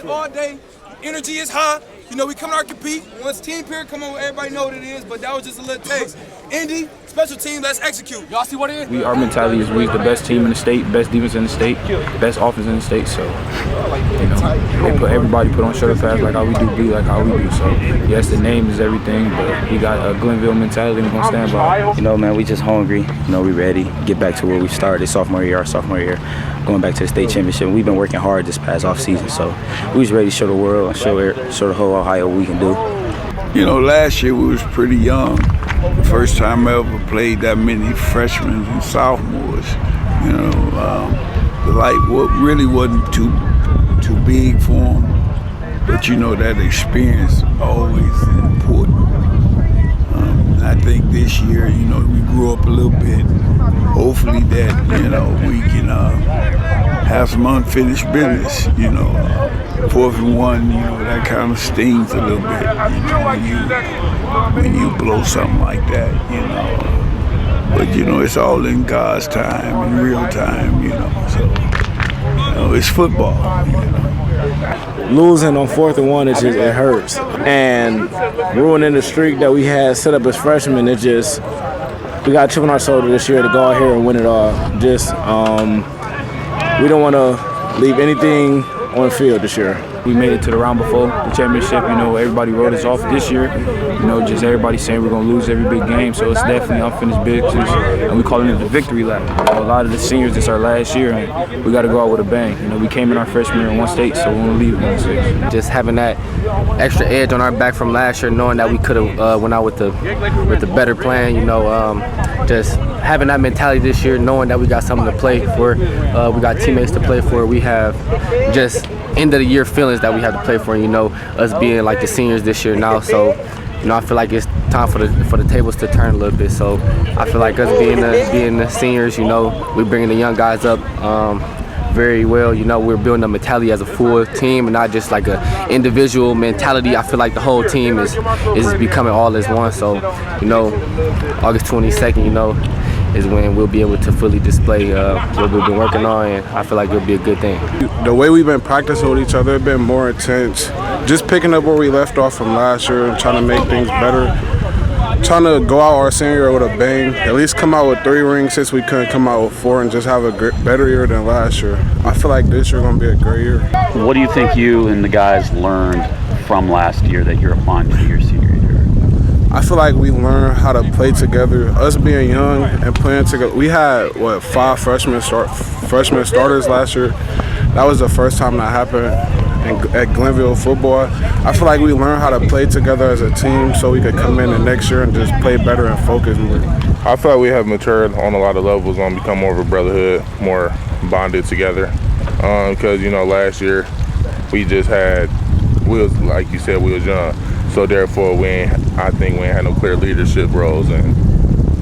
all day. Energy is high. You know, we come out and compete. Once team period come on, everybody know what it is, but that was just a little taste. Indy, special team, let's execute. Y'all see what it is? Our mentality is we're the best team in the state, best defense in the state, best offense in the state. So, you know, everybody put on shoulder pads like how we do, be like how we do. So, yes, the name is everything, but we got a Glenville mentality and we're going to stand by it. You know, man, we just hungry. You know, we ready. Get back to where we started sophomore year, going back to the state championship. We've been working hard this past off season, so we was ready to show the world and show the whole Ohio what we can do. You know, last year we was pretty young. The first time I ever played that many freshmen and sophomores. You know, the light really wasn't too big for them, but you know that experience always important. I think this year, you know, we grew up a little bit. Hopefully that, you know, we can have some unfinished business, you know. 4th and 1, you know, that kind of stings a little bit, you know, when you blow something like that, you know. But, you know, it's all in God's time, in real time, you know. So, you know, it's football, you know. Losing on 4th and 1, it hurts. And ruining the streak that we had set up as freshmen, we got a chip on our shoulder this year to go out here and win it all. We don't want to leave anything on the field this year. We made it to the round before the championship. You know, everybody wrote us off this year. You know, just everybody saying we're going to lose every big game. So it's definitely unfinished business, and we calling it the victory lap. You know, a lot of the seniors, this our last year, and we got to go out with a bang. You know, we came in our freshman year in one state, so we want to leave in one state. Just having that extra edge on our back from last year, knowing that we could have went out with the better plan. You know, just having that mentality this year, knowing that we got something to play for, we got teammates to play for. We have just end of the year feelings that we have to play for. You know, us being like the seniors this year now, so you know, I feel like it's time for the tables to turn a little bit. So I feel like us being the seniors, you know, we're bringing the young guys up very well. You know, we're building a mentality as a full team and not just like a individual mentality. I feel like the whole team is becoming all as one. So, you know, August 22nd, you know, is when we'll be able to fully display what we've been working on, and I feel like it'll be a good thing. The way we've been practicing with each other has been more intense. Just picking up where we left off from last year and trying to make things better. Trying to go out our senior year with a bang, at least come out with 3 rings since we couldn't come out with 4, and just have a better year than last year. I feel like this year is going to be a great year. What do you think you and the guys learned from last year that you're applying to your senior year? I feel like we learned how to play together. Us being young and playing together, we had, 5 freshman starters last year. That was the first time that happened at Glenville-football. I feel like we learned how to play together as a team so we could come in the next year and just play better and focus more. I feel like we have matured on a lot of levels, become more of a brotherhood, more bonded together. Because, you know, last year we just had, like you said, we was young. So therefore, I think we ain't had no clear leadership roles and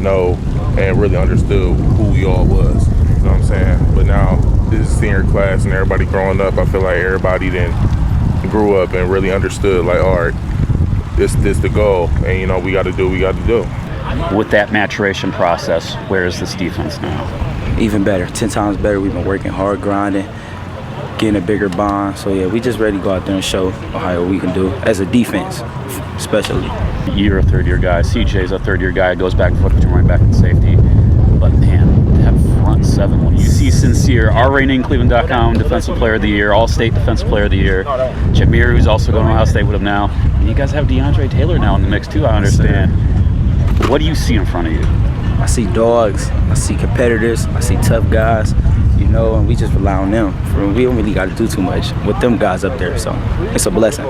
really understood who we all was. You know what I'm saying? But now this is senior class and everybody growing up. I feel like everybody then grew up and really understood, like, all right, this the goal, and you know we got to do what we got to do. With that maturation process, where is this defense now? Even better, 10 times better. We've been working hard, grinding, getting a bigger bond. So yeah, we just ready to go out there and show Ohio what we can do as a defense, especially. You're a third-year guy. CJ's a third-year guy. Goes back and forth between running back and safety. But man, that front 7, when you see Sincere, our reigning cleveland.com Defensive Player of the Year, All-State Defensive Player of the Year, Jameer, who's also going to Ohio State with him now, and you guys have DeAndre Taylor now in the mix too, I understand. What do you see in front of you? I see dogs. I see competitors. I see tough guys. You know, and we just rely on them. We don't really got to do too much with them guys up there, so it's a blessing.